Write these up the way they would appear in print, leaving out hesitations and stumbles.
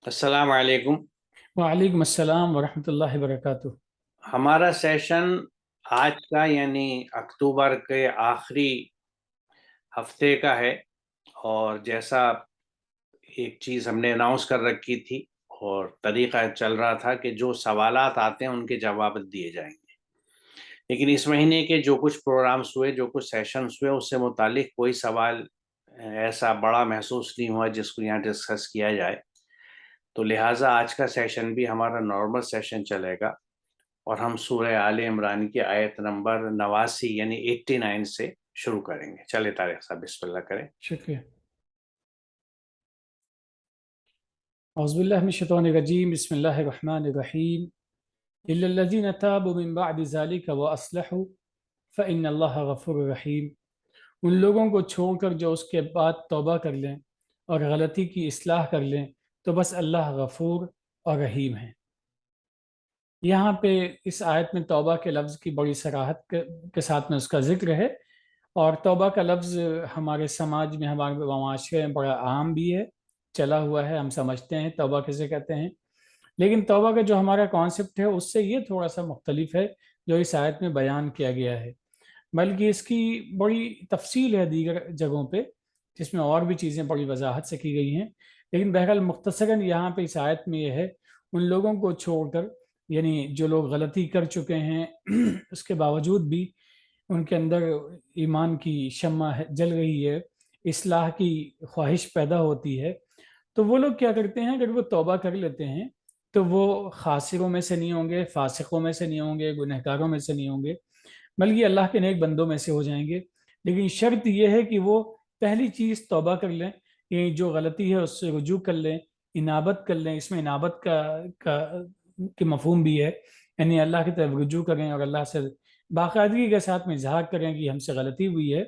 السلام علیکم۔ وعلیکم السلام ورحمۃ اللہ وبرکاتہ۔ ہمارا سیشن آج کا یعنی اکتوبر کے آخری ہفتے کا ہے، اور جیسا ایک چیز ہم نے اناؤنس کر رکھی تھی اور طریقہ چل رہا تھا کہ جو سوالات آتے ہیں ان کے جواب دیے جائیں گے، لیکن اس مہینے کے جو کچھ پروگرامز ہوئے، جو کچھ سیشنز ہوئے، اس سے متعلق کوئی سوال ایسا بڑا محسوس نہیں ہوا جس کو یہاں ڈسکس کیا جائے، تو لہٰذا آج کا سیشن بھی ہمارا نارمل سیشن چلے گا، اور ہم سورہ آل عمران کی آیت نمبر 89 یعنی 89 سے شروع کریں گے۔ چلے طارق صاحب بسم اللہ کریں۔ شکریہ۔ اعوذ باللہ من الشیطان الرجیم، بسم اللہ الرحمن الرحیم۔ الا الذین تابوا من بعد ذلک واصلحوا فإن اللہ غفور رحیم۔ ان لوگوں کو چھوڑ کر جو اس کے بعد توبہ کر لیں اور غلطی کی اصلاح کر لیں تو بس اللہ غفور اور رحیم ہے۔ یہاں پہ اس آیت میں توبہ کے لفظ کی بڑی صراحت کے ساتھ میں اس کا ذکر ہے، اور توبہ کا لفظ ہمارے سماج میں، ہمارے معاشرے میں بڑا عام بھی ہے، چلا ہوا ہے، ہم سمجھتے ہیں توبہ کسے کہتے ہیں۔ لیکن توبہ کا جو ہمارا کانسیپٹ ہے اس سے یہ تھوڑا سا مختلف ہے جو اس آیت میں بیان کیا گیا ہے، بلکہ اس کی بڑی تفصیل ہے دیگر جگہوں پہ جس میں اور بھی چیزیں بڑی وضاحت سے کی گئی ہیں، لیکن بہرحال مختصراً یہاں پہ اس آیت میں یہ ہے ان لوگوں کو چھوڑ کر، یعنی جو لوگ غلطی کر چکے ہیں اس کے باوجود بھی ان کے اندر ایمان کی شمع جل رہی ہے، اصلاح کی خواہش پیدا ہوتی ہے، تو وہ لوگ کیا کرتے ہیں، اگر وہ توبہ کر لیتے ہیں تو وہ خاسروں میں سے نہیں ہوں گے، فاسقوں میں سے نہیں ہوں گے، گنہگاروں میں سے نہیں ہوں گے، بلکہ اللہ کے نیک بندوں میں سے ہو جائیں گے۔ لیکن شرط یہ ہے کہ وہ پہلی چیز توبہ کر لیں، یعنی جو غلطی ہے اس سے رجوع کر لیں، انابت کر لیں۔ اس میں انابت کا مفہوم بھی ہے، یعنی اللہ کی طرف رجوع کریں اور اللہ سے باقاعدگی کے ساتھ میں اظہار کریں کہ ہم سے غلطی ہوئی ہے،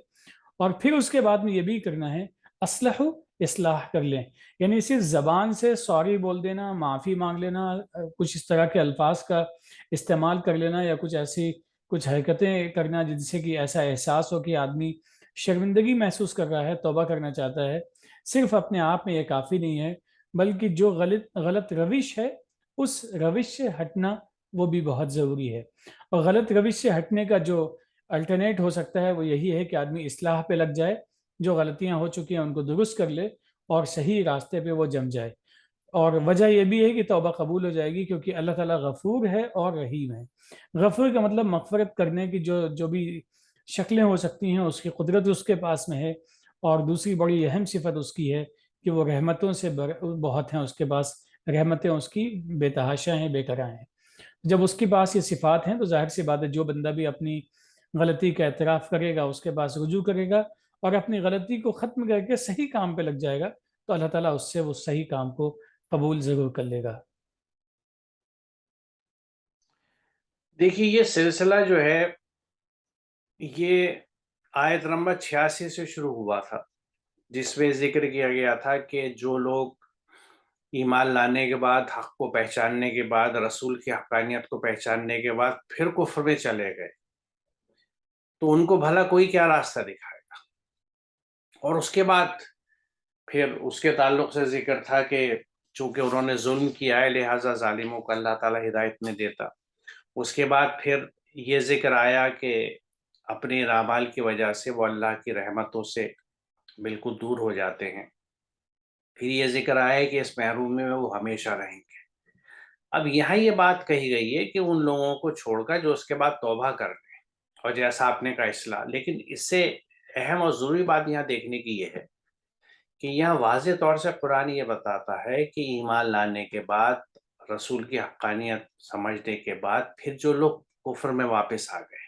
اور پھر اس کے بعد میں یہ بھی کرنا ہے اصلح، اصلاح کر لیں، یعنی صرف زبان سے سوری بول دینا، معافی مانگ لینا، کچھ اس طرح کے الفاظ کا استعمال کر لینا، یا کچھ حرکتیں کرنا جن سے کہ ایسا احساس ہو کہ آدمی شرمندگی محسوس کر رہا ہے، توبہ کرنا چاہتا ہے، صرف اپنے آپ میں یہ کافی نہیں ہے، بلکہ جو غلط روش ہے اس روش سے ہٹنا وہ بھی بہت ضروری ہے۔ اور غلط روش سے ہٹنے کا جو الٹرنیٹ ہو سکتا ہے وہ یہی ہے کہ آدمی اصلاح پہ لگ جائے، جو غلطیاں ہو چکی ہیں ان کو درست کر لے اور صحیح راستے پہ وہ جم جائے۔ اور وجہ یہ بھی ہے کہ توبہ قبول ہو جائے گی کیونکہ اللہ تعالیٰ غفور ہے اور رحیم ہے۔ غفور کا مطلب مغفرت کرنے کی جو بھی شکلیں ہو سکتی ہیں اس کی قدرت اس کے پاس میں ہے، اور دوسری بڑی اہم صفت اس کی ہے کہ وہ رحمتوں سے بہت ہیں، اس کے پاس رحمتیں اس کی بے تحاشا ہیں، بے کرا ہیں۔ جب اس کے پاس یہ صفات ہیں تو ظاہر سی بات ہے جو بندہ بھی اپنی غلطی کا اعتراف کرے گا، اس کے پاس رجوع کرے گا اور اپنی غلطی کو ختم کر کے صحیح کام پہ لگ جائے گا، تو اللہ تعالیٰ اس سے وہ صحیح کام کو قبول ضرور کر لے گا۔ دیکھیے یہ سلسلہ جو ہے یہ آیت نمبر 86 سے شروع ہوا تھا، جس میں ذکر کیا گیا تھا کہ جو لوگ ایمان لانے کے بعد، حق کو پہچاننے کے بعد، رسول کی حقانیت کو پہچاننے کے بعد پھر کفر میں چلے گئے تو ان کو بھلا کوئی کیا راستہ دکھائے گا۔ اور اس کے بعد پھر اس کے تعلق سے ذکر تھا کہ چونکہ انہوں نے ظلم کیا ہے لہٰذا ظالموں کو اللہ تعالیٰ ہدایت نہیں دیتا۔ اس کے بعد پھر یہ ذکر آیا کہ اپنے اعمال کی وجہ سے وہ اللہ کی رحمتوں سے بالکل دور ہو جاتے ہیں۔ پھر یہ ذکر آیا کہ اس محرومی میں وہ ہمیشہ رہیں گے۔ اب یہاں یہ بات کہی گئی ہے کہ ان لوگوں کو چھوڑ کر جو اس کے بعد توبہ کر لیں، اور جیسا آپ نے کہا اصلاح، لیکن اس سے اہم اور ضروری بات یہاں دیکھنے کی یہ ہے کہ یہاں واضح طور سے قرآن یہ بتاتا ہے کہ ایمان لانے کے بعد، رسول کی حقانیت سمجھنے کے بعد پھر جو لوگ کفر میں واپس آ گئے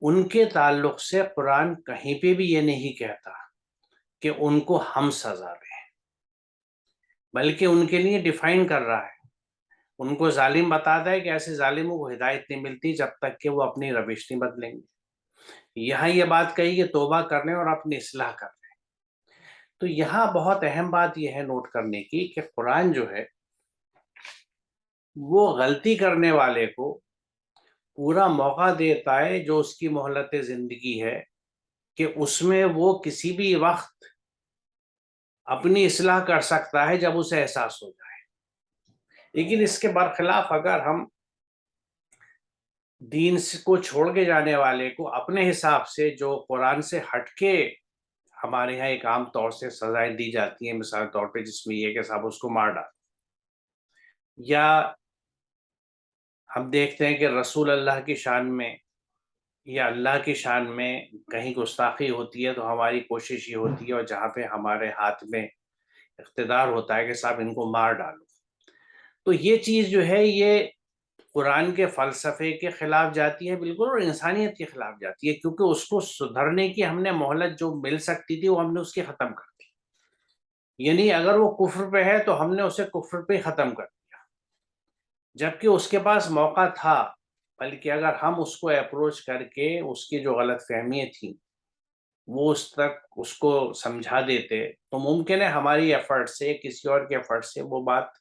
ان کے تعلق سے قرآن کہیں پہ بھی یہ نہیں کہتا کہ ان کو ہم سزا دیں، بلکہ ان کے لیے ڈیفائن کر رہا ہے، ان کو ظالم بتاتا ہے کہ ایسے ظالموں کو ہدایت نہیں ملتی جب تک کہ وہ اپنی روش نہیں بدلیں گے۔ یہاں یہ بات کہی کہ توبہ کرنے اور اپنی اصلاح کرنے، تو یہاں بہت اہم بات یہ ہے نوٹ کرنے کی کہ قرآن جو ہے وہ غلطی کرنے والے کو پورا موقع دیتا ہے، جو اس کی مہلت زندگی ہے، کہ اس میں وہ کسی بھی وقت اپنی اصلاح کر سکتا ہے جب اسے احساس ہو جائے. لیکن اس کے برخلاف اگر ہم دین کو چھوڑ کے جانے والے کو اپنے حساب سے جو قرآن سے ہٹ کے ہمارے یہاں ایک عام طور سے سزائیں دی جاتی ہیں، مثال طور پہ جس میں یہ کہ صاحب اس کو مار ڈال، یا ہم دیکھتے ہیں کہ رسول اللہ کی شان میں یا اللہ کی شان میں کہیں گستاخی ہوتی ہے تو ہماری کوشش یہ ہوتی ہے، اور جہاں پہ ہمارے ہاتھ میں اقتدار ہوتا ہے کہ صاحب ان کو مار ڈالو. تو یہ چیز جو ہے یہ قرآن کے فلسفے کے خلاف جاتی ہے بالکل، اور انسانیت کے خلاف جاتی ہے، کیونکہ اس کو سدھرنے کی ہم نے مہلت جو مل سکتی تھی وہ ہم نے اس کی ختم کر دی. یعنی اگر وہ کفر پہ ہے تو ہم نے اسے کفر پہ ختم کر دیا، جبکہ اس کے پاس موقع تھا. بلکہ اگر ہم اس کو اپروچ کر کے اس کی جو غلط فہمیاں تھیں وہ اس کو سمجھا دیتے تو ممکن ہے ہماری ایفرٹ سے، کسی اور کے ایفرٹ سے وہ بات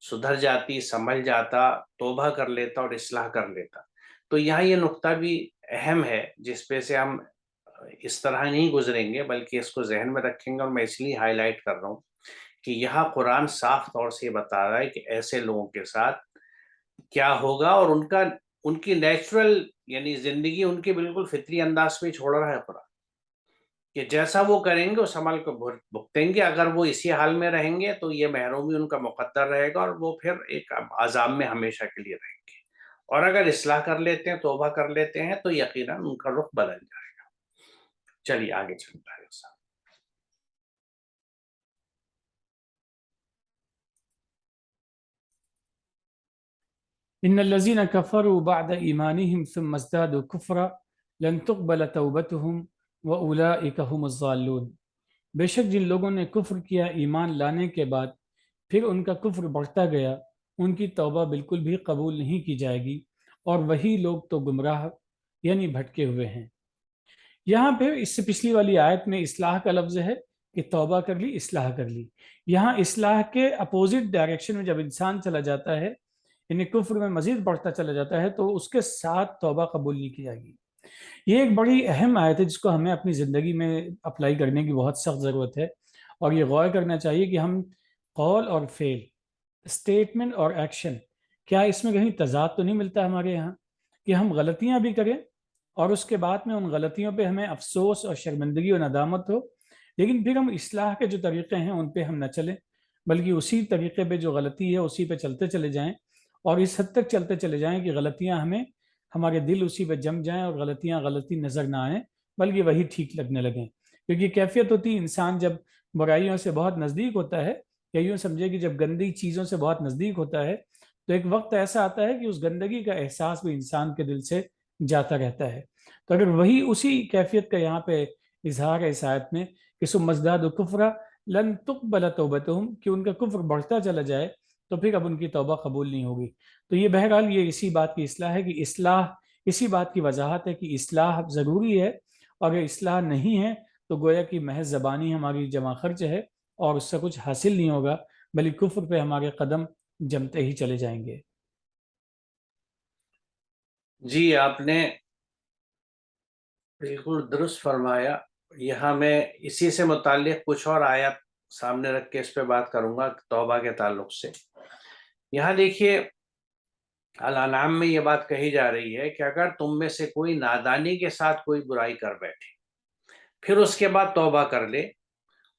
سدھر جاتی، سمجھ جاتا، توبہ کر لیتا اور اصلاح کر لیتا. تو یہاں یہ نقطہ بھی اہم ہے جس پہ سے ہم اس طرح نہیں گزریں گے، بلکہ اس کو ذہن میں رکھیں گے. اور میں اس لیے ہائی لائٹ کر رہا ہوں کہ یہاں قرآن صاف طور سے بتا رہا ہے کہ ایسے لوگوں کے ساتھ کیا ہوگا، اور ان کی نیچرل یعنی زندگی ان کی بالکل فطری انداز پہ چھوڑ رہا ہے قرآن، کہ جیسا وہ کریں گے اس عمل کو بھگتیں گے. اگر وہ اسی حال میں رہیں گے تو یہ محرومی ان کا مقدر رہے گا، اور وہ پھر ایک عذاب میں ہمیشہ کے لیے رہیں گے. اور اگر اصلاح کر لیتے ہیں، توبہ کر لیتے ہیں، تو یقیناً ان کا رخ بدل جائے گا. چلیے آگے چلتا ہے صاحب. ان الذين كفروا بعد ایمانهم ثم ازدادوا كفرا لن تقبل توبتهم واولئك هم الضالون. بے شک جن لوگوں نے کفر کیا ایمان لانے کے بعد پھر ان کا کفر بڑھتا گیا، ان کی توبہ بالکل بھی قبول نہیں کی جائے گی، اور وہی لوگ تو گمراہ یعنی بھٹکے ہوئے ہیں. یہاں پہ اس سے پچھلی والی آیت میں اصلاح کا لفظ ہے کہ توبہ کر لی، اصلاح کر لی. یہاں اصلاح کے اپوزٹ ڈائریکشن میں جب انسان چلا جاتا ہے، یعنی کفر میں مزید بڑھتا چلا جاتا ہے، تو اس کے ساتھ توبہ قبول نہیں کی جائے گی. یہ ایک بڑی اہم آیت ہے جس کو ہمیں اپنی زندگی میں اپلائی کرنے کی بہت سخت ضرورت ہے، اور یہ غور کرنا چاہیے کہ ہم قول اور فعل، اسٹیٹمنٹ اور ایکشن، کیا اس میں کہیں تضاد تو نہیں ملتا ہمارے یہاں کہ ہم غلطیاں بھی کریں اور اس کے بعد میں ان غلطیوں پہ ہمیں افسوس اور شرمندگی اور ندامت ہو، لیکن پھر ہم اصلاح کے جو طریقے ہیں ان پہ ہم نہ چلیں، بلکہ اسی طریقے پہ جو غلطی ہے اسی پہ چلتے چلے جائیں، اور اس حد تک چلتے چلے جائیں کہ غلطیاں ہمیں، ہمارے دل اسی پہ جم جائیں اور غلطیاں غلطی نظر نہ آئیں بلکہ وہی ٹھیک لگنے لگیں. کیونکہ کیفیت ہوتی ہے انسان جب برائیوں سے بہت نزدیک ہوتا ہے، یا یوں سمجھے کہ جب گندی چیزوں سے بہت نزدیک ہوتا ہے تو ایک وقت ایسا آتا ہے کہ اس گندگی کا احساس بھی انسان کے دل سے جاتا رہتا ہے. تو اگر وہی اسی کیفیت کا یہاں پہ اظہار ہے اس آیت میں کہ ثم ازدادوا کفرا لن تقبل توبتهم، کہ ان کا کفر بڑھتا چلا جائے تو پھر اب ان کی توبہ قبول نہیں ہوگی. تو یہ بہرحال یہ اسی بات کی اصلاح ہے کہ اصلاح، اسی بات کی وضاحت ہے کہ اصلاح ضروری ہے، اور اگر اصلاح نہیں ہے تو گویا کہ محض زبانی ہماری جمع خرچ ہے اور اس سے کچھ حاصل نہیں ہوگا، بلکہ کفر پہ ہمارے قدم جمتے ہی چلے جائیں گے. جی آپ نے بالکل درست فرمایا. یہاں میں اسی سے متعلق کچھ اور آیات سامنے رکھ کے اس پہ بات کروں گا توبہ کے تعلق سے. یہاں دیکھیے الانعام میں یہ بات کہی جا رہی ہے کہ اگر تم میں سے کوئی نادانی کے ساتھ کوئی برائی کر بیٹھے پھر اس کے بعد توبہ کر لے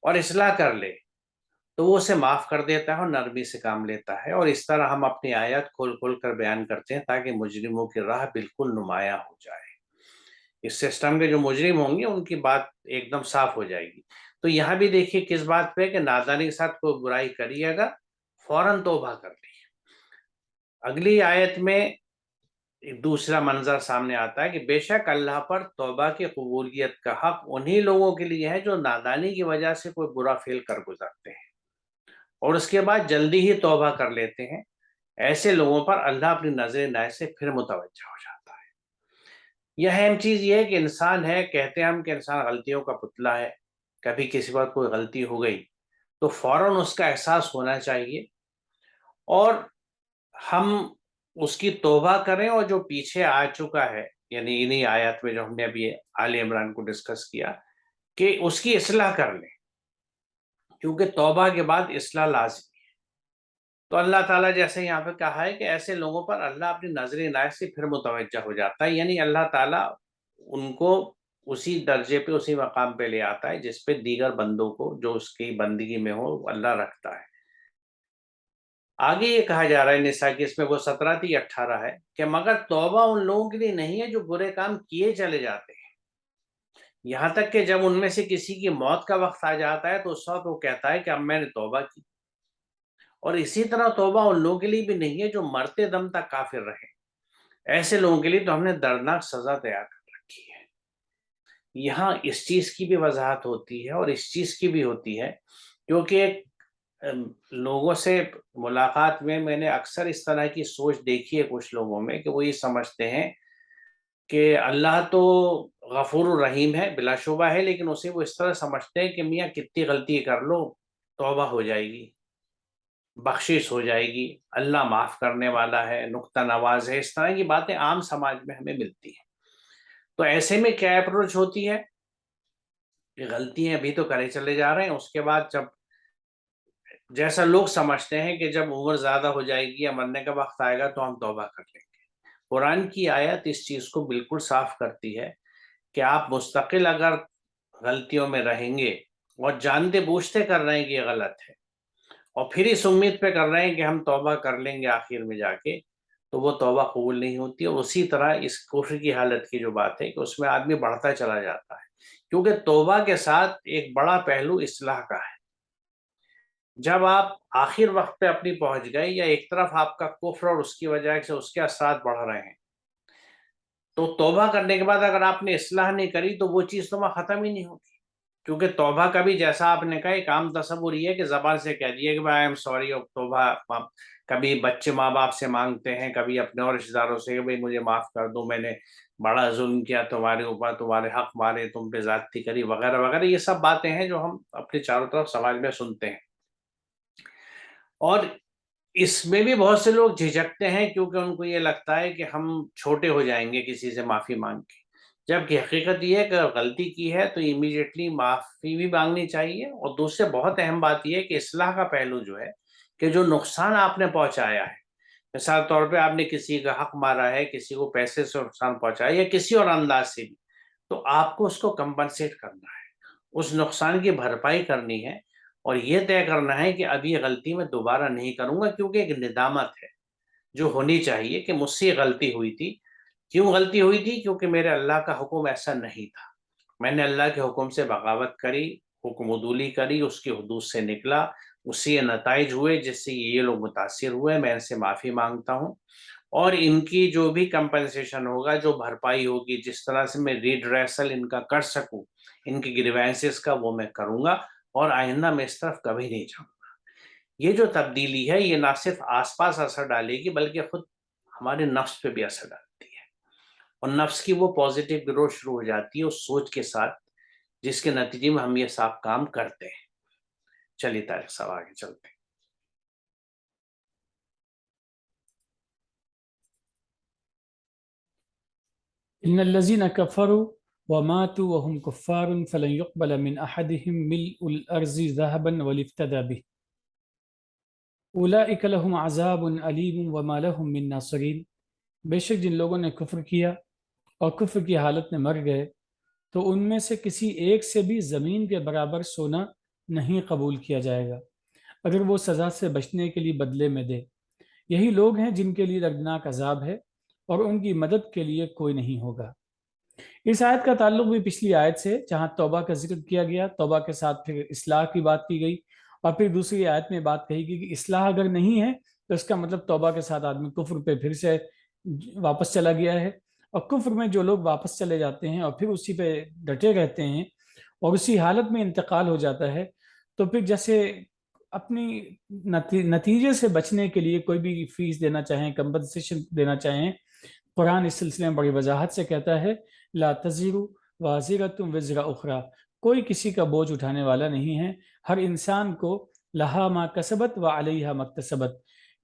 اور اصلاح کر لے تو وہ اسے معاف کر دیتا ہے اور نرمی سے کام لیتا ہے. اور اس طرح ہم اپنی آیات کھول کھول کر بیان کرتے ہیں تاکہ مجرموں کی راہ بالکل نمایاں ہو جائے. اس سسٹم کے جو مجرم ہوں گے ان کی بات ایک دم صاف ہو جائے گی. تو یہاں بھی دیکھیے کس بات پہ کہ نادانی کے ساتھ کوئی برائی کریے گا فوراً توبہ کر لی. اگلی آیت میں ایک دوسرا منظر سامنے آتا ہے کہ بے شک اللہ پر توبہ کی قبولیت کا حق انہی لوگوں کے لیے ہے جو نادانی کی وجہ سے کوئی برا فعل کر گزرتے ہیں اور اس کے بعد جلدی ہی توبہ کر لیتے ہیں. ایسے لوگوں پر اللہ اپنی نظر عنایت سے پھر متوجہ ہو جاتا ہے. یہ اہم چیز یہ ہے کہ انسان ہے، کہتے ہیں ہم کہ انسان غلطیوں کا پتلا ہے. کبھی کسی وقت کوئی غلطی ہو گئی تو فوراً اس کا احساس ہونا چاہیے اور ہم اس کی توبہ کریں، اور جو پیچھے آ چکا ہے یعنی انہی آیات میں جو ہم نے ابھی آل عمران کو ڈسکس کیا کہ اس کی اصلاح کر لیں. کیونکہ توبہ کے بعد اصلاح لازمی ہے۔ تو اللہ تعالیٰ جیسے یہاں پہ کہا ہے کہ ایسے لوگوں پر اللہ اپنی نظر عنایت سے پھر متوجہ ہو جاتا ہے، یعنی اللہ تعالیٰ ان کو اسی درجے پہ، اسی مقام پہ لے آتا ہے جس پہ دیگر بندوں کو جو اس کی بندگی میں ہو اللہ رکھتا ہے۔ آگے یہ کہا جا رہا ہے نساء کی، اس میں وہ 17 تھی 18 ہے کہ مگر توبہ ان لوگوں کے لیے نہیں ہے جو برے کام کیے چلے جاتے ہیں، یہاں تک کہ جب ان میں سے کسی کی موت کا وقت آ جاتا ہے تو اس وقت وہ کہتا ہے کہ اب میں نے توبہ کی۔ اور اسی طرح توبہ ان لوگوں کے لیے بھی نہیں ہے جو مرتے دم تک کافر رہے، ایسے لوگوں کے لیے تو ہم نے دردناک سزا تیار کر رکھی ہے۔ یہاں اس چیز کی بھی وضاحت ہوتی ہے اور اس چیز کی بھی ہوتی ہے، کیونکہ لوگوں سے ملاقات میں نے اکثر اس طرح کی سوچ دیکھی ہے کچھ لوگوں میں کہ وہ یہ سمجھتے ہیں کہ اللہ تو غفور الرحیم ہے، بلا شبہ ہے، لیکن اسے وہ اس طرح سمجھتے ہیں کہ میاں کتنی غلطی کر لو توبہ ہو جائے گی، بخشش ہو جائے گی، اللہ معاف کرنے والا ہے، نقطہ نواز ہے، اس طرح کی باتیں عام سماج میں ہمیں ملتی ہیں۔ تو ایسے میں کیا اپروچ ہوتی ہے کہ غلطیاں ابھی تو کرے چلے جا رہے ہیں، اس کے بعد جب جیسا لوگ سمجھتے ہیں کہ جب عمر زیادہ ہو جائے گی یا مرنے کا وقت آئے گا تو ہم توبہ کر لیں گے۔ قرآن کی آیت اس چیز کو بالکل صاف کرتی ہے کہ آپ مستقل اگر غلطیوں میں رہیں گے اور جانتے بوجھتے کر رہے ہیں کہ یہ غلط ہے اور پھر اس امید پہ کر رہے ہیں کہ ہم توبہ کر لیں گے آخر میں جا کے، تو وہ توبہ قبول نہیں ہوتی۔ اور اسی طرح اس کفر کی حالت کی جو بات ہے کہ اس میں آدمی بڑھتا چلا جاتا ہے، کیونکہ توبہ کے ساتھ ایک بڑا پہلو اصلاح کا ہے۔ جب آپ آخر وقت پہ اپنی پہنچ گئے یا ایک طرف آپ کا کفر اور اس کی وجہ سے اس کے اثرات بڑھ رہے ہیں، تو توبہ کرنے کے بعد اگر آپ نے اصلاح نہیں کری تو وہ چیز تو وہاں ختم ہی نہیں ہوگی، کیونکہ توبہ کا بھی جیسا آپ نے کہا ایک عام تصور یہ ہے کہ زبان سے کہہ دیے کہ بھائی آئی ایم سوری، اور توبہ کبھی بچے ماں باپ سے مانگتے ہیں، کبھی اپنے اور رشتہ داروں سے کہ بھائی مجھے معاف کر دو، میں نے بڑا ظلم کیا تمہارے اوپر، تمہارے حق مارے، تم پہ زیادتی کری وغیرہ وغیرہ، یہ سب باتیں ہیں جو ہم اپنے چاروں طرف سماج میں سنتے ہیں۔ اور اس میں بھی بہت سے لوگ جھجکتے ہیں کیونکہ ان کو یہ لگتا ہے کہ ہم چھوٹے ہو جائیں گے کسی سے معافی مانگ کے، جبکہ حقیقت یہ ہے کہ اگر غلطی کی ہے تو امیڈیٹلی معافی بھی مانگنی چاہیے۔ اور دوسرے بہت اہم بات یہ ہے کہ اصلاح کا پہلو جو ہے کہ جو نقصان آپ نے پہنچایا ہے، مثال طور پہ آپ نے کسی کا حق مارا ہے، کسی کو پیسے سے نقصان پہنچایا یا کسی اور انداز سے بھی، تو آپ کو اس کو کمپنسیٹ کرنا ہے، اس نقصان کی بھرپائی کرنی ہے اور یہ طے کرنا ہے کہ اب یہ غلطی میں دوبارہ نہیں کروں گا، کیونکہ ایک ندامت ہے جو ہونی چاہیے کہ مجھ سے غلطی ہوئی تھی۔ کیوں غلطی ہوئی تھی؟ کیونکہ میرے اللہ کا حکم ایسا نہیں تھا، میں نے اللہ کے حکم سے بغاوت کری، حکم عدولی کری، اس کی حدود سے نکلا، اس سے یہ نتائج ہوئے جس سے یہ لوگ متاثر ہوئے، میں ان سے معافی مانگتا ہوں اور ان کی جو بھی کمپنسیشن ہوگا، جو بھرپائی ہوگی، جس طرح سے میں ریڈریسل ان کا کر سکوں، ان کی گریوینسز کا، وہ میں کروں گا اور آئندہ میں اس طرف کبھی نہیں جاؤں گا۔ یہ جو تبدیلی ہے یہ نہ صرف آس پاس اثر ڈالے گی بلکہ خود ہمارے نفس پہ بھی اثر ڈالتی ہے، اور نفس کی وہ پازیٹیو گروتھ شروع ہو جاتی ہے اس سوچ کے ساتھ جس کے نتیجے میں ہم یہ صاف کام کرتے ہیں۔ چلیے طارق صاحب آگے چلتے ہیں۔ ان الذين كفروا وماتوا وهم كفار فلن يقبل من احدهم ملء الارض ذهبا ولو افتدى به اولئك لهم عذاب الیم وما لهم من ناصرین۔ بے شک جن لوگوں نے کفر کیا اور کفر کی حالت میں مر گئے تو ان میں سے کسی ایک سے بھی زمین کے برابر سونا نہیں قبول کیا جائے گا اگر وہ سزا سے بچنے کے لیے بدلے میں دے۔ یہی لوگ ہیں جن کے لیے دردناک عذاب ہے اور ان کی مدد کے لیے کوئی نہیں ہوگا۔ اس آیت کا تعلق بھی پچھلی آیت سے، جہاں توبہ کا ذکر کیا گیا، توبہ کے ساتھ پھر اصلاح کی بات کی گئی، اور پھر دوسری آیت میں بات کہی گئی کہ اصلاح اگر نہیں ہے تو اس کا مطلب توبہ کے ساتھ آدمی کفر پہ پھر سے واپس چلا گیا ہے۔ اور کفر میں جو لوگ واپس چلے جاتے ہیں اور پھر اسی پہ ڈٹے رہتے ہیں اور اسی حالت میں انتقال ہو جاتا ہے، تو پھر جیسے اپنی نتیجے سے بچنے کے لیے کوئی بھی فیس دینا چاہیں، کمپنسیشن دینا چاہیں، قرآن اس سلسلے میں بڑی وضاحت سے کہتا ہے لا تزر وازرۃ وزر اخری، کوئی کسی کا بوجھ اٹھانے والا نہیں ہے، ہر انسان کو لہا ما کسبت و علیہا ما اکتسبت،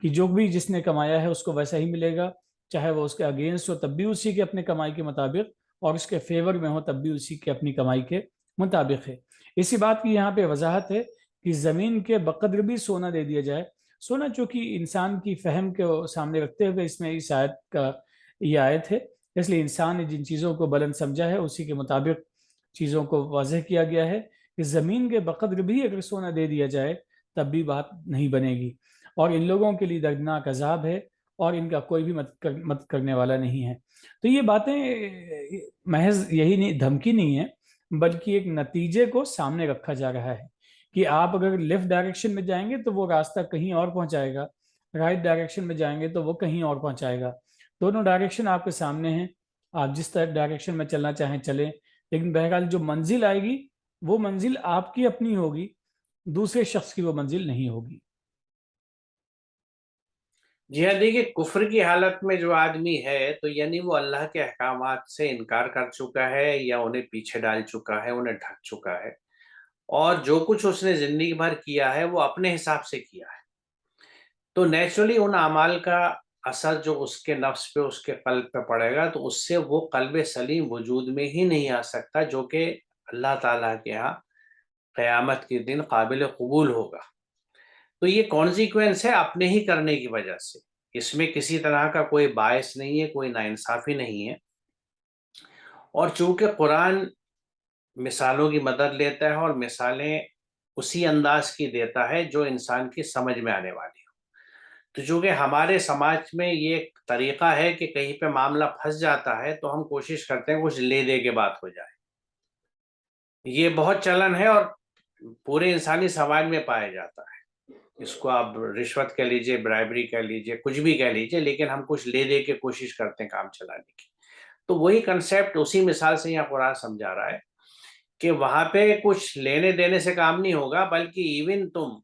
کہ جو بھی جس نے کمایا ہے اس کو ویسا ہی ملے گا، چاہے وہ اس کے اگینسٹ ہو تب بھی اسی کے اپنے کمائی کے مطابق، اور اس کے فیور میں ہو تب بھی اسی کے اپنی کمائی کے مطابق ہے۔ اسی بات کی یہاں پہ وضاحت ہے کہ زمین کے بقدر بھی سونا دے دیا جائے. سونا چونکہ انسان کی فہم کو سامنے رکھتے ہوئے اس میں اس آیت کا یہ آیت ہے، اس لیے انسان نے جن چیزوں کو بلند سمجھا ہے اسی کے مطابق چیزوں کو واضح کیا گیا ہے کہ زمین کے بقدر بھی اگر سونا دے دیا جائے تب بھی بات نہیں بنے گی، اور ان لوگوں کے لیے دردناک عذاب ہے اور ان کا کوئی بھی مدد کرنے والا نہیں ہے. تو یہ باتیں محض یہی نہیں، دھمکی نہیں ہے، بلکہ ایک نتیجے کو سامنے رکھا جا رہا ہے کہ آپ اگر لیفٹ ڈائریکشن میں جائیں گے تو وہ راستہ کہیں اور پہنچائے گا، رائٹ ڈائریکشن میں جائیں گے تو وہ کہیں اور پہنچائے گا. دونوں ڈائریکشن آپ کے سامنے ہیں، آپ جس طرح ڈائریکشن میں چلنا چاہیں چلیں، لیکن بہرحال جو منزل آئے گی وہ منزل آپ کی اپنی ہوگی، دوسرے شخص کی وہ منزل نہیں ہوگی. جی ہاں، دیکھیے کفر کی حالت میں جو آدمی ہے تو یعنی وہ اللہ کے احکامات سے انکار کر چکا ہے یا انہیں پیچھے ڈال چکا ہے، انہیں ڈھک چکا ہے، اور جو کچھ اس نے زندگی بھر کیا ہے وہ اپنے حساب سے کیا ہے. تو نیچرلی ان اعمال کا اثر جو اس کے نفس پہ، اس کے قلب پہ پڑے گا تو اس سے وہ قلب سلیم وجود میں ہی نہیں آ سکتا جو کہ اللہ تعالیٰ کے ہاں قیامت کے دن قابل قبول ہوگا. تو یہ کانسیکوینس ہے اپنے ہی کرنے کی وجہ سے، اس میں کسی طرح کا کوئی باعث نہیں ہے، کوئی ناانصافی نہیں ہے. اور چونکہ قرآن مثالوں کی مدد لیتا ہے اور مثالیں اسی انداز کی دیتا ہے جو انسان کی سمجھ میں آنے والی ہو، تو چونکہ ہمارے سماج میں یہ ایک طریقہ ہے کہ کہیں پہ معاملہ پھنس جاتا ہے تو ہم کوشش کرتے ہیں کچھ لے دے کے بات ہو جائے. یہ بہت چلن ہے اور پورے انسانی سماج میں پایا جاتا ہے. اس کو آپ رشوت کہہ لیجئے، برائبری کہہ لیجئے، کچھ بھی کہہ لیجئے، لیکن ہم کچھ لے دے کے کوشش کرتے ہیں کام چلانے کی. تو وہی کنسیپٹ اسی مثال سے یہاں قرآن سمجھا رہا ہے کہ وہاں پہ کچھ لینے دینے سے کام نہیں ہوگا، بلکہ ایون تم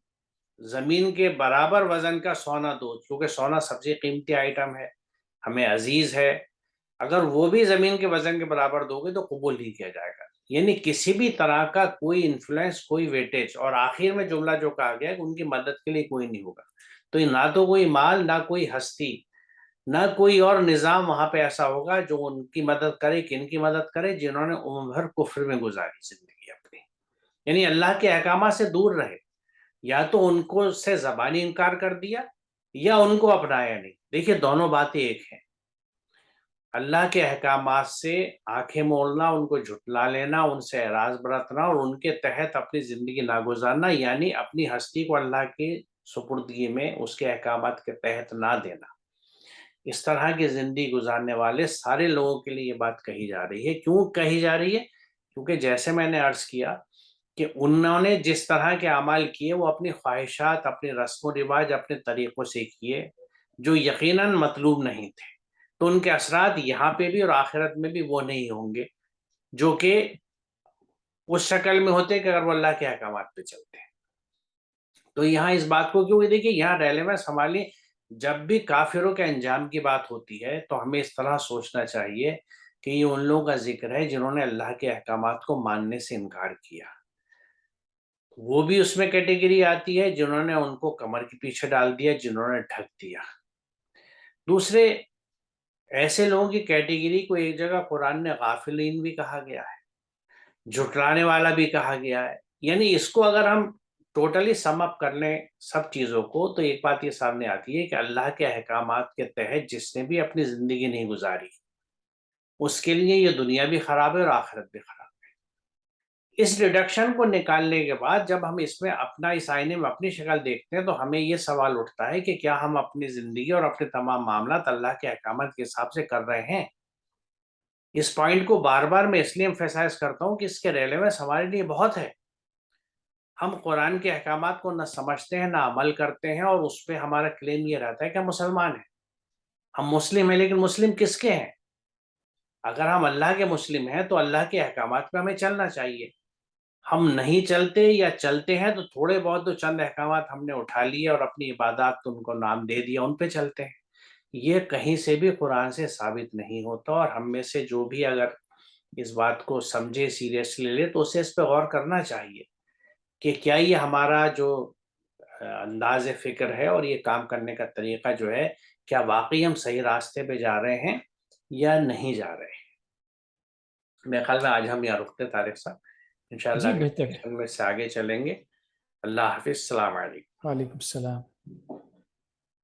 زمین کے برابر وزن کا سونا دو، کیونکہ سونا سب سے قیمتی آئٹم ہے، ہمیں عزیز ہے، اگر وہ بھی زمین کے وزن کے برابر دو گے تو قبول نہیں کیا جائے گا. یعنی کسی بھی طرح کا کوئی انفلوئنس، کوئی ویٹیج، اور آخر میں جملہ جو کہا گیا ہے کہ ان کی مدد کے لیے کوئی نہیں ہوگا. تو نہ تو کوئی مال، نہ کوئی ہستی، نہ کوئی اور نظام وہاں پہ ایسا ہوگا جو ان کی مدد کرے. کن کی مدد کرے؟ جنہوں نے عمر بھر کفر میں گزاری زندگی اپنی، یعنی اللہ کے احکامات سے دور رہے، یا تو ان کو سے زبانی انکار کر دیا یا ان کو اپنایا نہیں. دیکھیے دونوں باتیں ایک ہیں، اللہ کے احکامات سے آنکھیں موڑنا، ان کو جھٹلا لینا، ان سے اعراض برتنا اور ان کے تحت اپنی زندگی نہ گزارنا، یعنی اپنی ہستی کو اللہ کی سپردگی میں اس کے احکامات کے تحت نہ دینا. اس طرح کی زندگی گزارنے والے سارے لوگوں کے لیے یہ بات کہی جا رہی ہے. کیوں کہی جا رہی ہے؟ کیونکہ جیسے میں نے عرض کیا کہ انہوں نے جس طرح کے اعمال کیے وہ اپنی خواہشات، اپنے رسم و رواج، اپنے طریقوں سے کیے جو یقیناً مطلوب نہیں تھے. تو ان کے اثرات یہاں پہ بھی اور آخرت میں بھی وہ نہیں ہوں گے جو کہ اس شکل میں ہوتے کہ اگر وہ اللہ کے احکامات پہ چلتے ہیں. تو یہاں اس بات کو، کیونکہ دیکھیے یہاں ریلیونس ہماری، جب بھی کافروں کے انجام کی بات ہوتی ہے تو ہمیں اس طرح سوچنا چاہیے کہ یہ ان لوگوں کا ذکر ہے جنہوں نے اللہ کے احکامات کو ماننے سے انکار کیا. وہ بھی اس میں کیٹیگری آتی ہے جنہوں نے ان کو کمر کے پیچھے ڈال دیا، جنہوں نے ڈھک دیا. دوسرے ایسے لوگوں کی کیٹیگری کو ایک جگہ قرآن نے غافلین بھی کہا گیا ہے، جھٹلانے والا بھی کہا گیا ہے. یعنی اس کو اگر ہم ٹوٹلی سم اپ کر لیں سب چیزوں کو تو ایک بات یہ سامنے آتی ہے کہ اللہ کے احکامات کے تحت جس نے بھی اپنی زندگی نہیں گزاری اس کے لیے یہ دنیا بھی خراب ہے اور آخرت بھی خراب ہے. اس ریڈکشن کو نکالنے کے بعد جب ہم اس میں اپنا، اس آئینے میں اپنی شکل دیکھتے ہیں تو ہمیں یہ سوال اٹھتا ہے کہ کیا ہم اپنی زندگی اور اپنے تمام معاملات اللہ کے احکامات کے حساب سے کر رہے ہیں؟ اس پوائنٹ کو بار بار میں اس لیے ایمفیسائز کرتا ہوں کہ اس کے ریلیونس ہمارے لیے بہت ہے. ہم قرآن کے احکامات کو نہ سمجھتے ہیں، نہ عمل کرتے ہیں، اور اس پہ ہمارا کلیم یہ رہتا ہے کہ ہم مسلمان ہیں، ہم مسلم ہیں. لیکن مسلم کس کے ہیں؟ اگر ہم اللہ کے مسلم ہیں تو اللہ کے احکامات پہ ہمیں چلنا چاہیے. ہم نہیں چلتے یا چلتے ہیں تو تھوڑے بہت تو چند احکامات ہم نے اٹھا لیے اور اپنی عبادات تو ان کو نام دے دیا، ان پہ چلتے ہیں. یہ کہیں سے بھی قرآن سے ثابت نہیں ہوتا، اور ہم میں سے جو بھی اگر اس بات کو سمجھے، سیریسلی لے تو اسے اس پہ غور کرنا چاہیے کہ کیا یہ ہمارا جو انداز فکر ہے اور یہ کام کرنے کا طریقہ جو ہے، کیا واقعی ہم صحیح راستے پہ جا رہے ہیں یا نہیں جا رہے ہیں. میرے خیال میں آج ہم یہاں رکتے طارق صاحب، انشاءاللہ جی اگلے بہتر ہے. سیشن میں سے آگے چلیں گے. اللہ حافظ، السلام علیکم. وعلیکم السلام.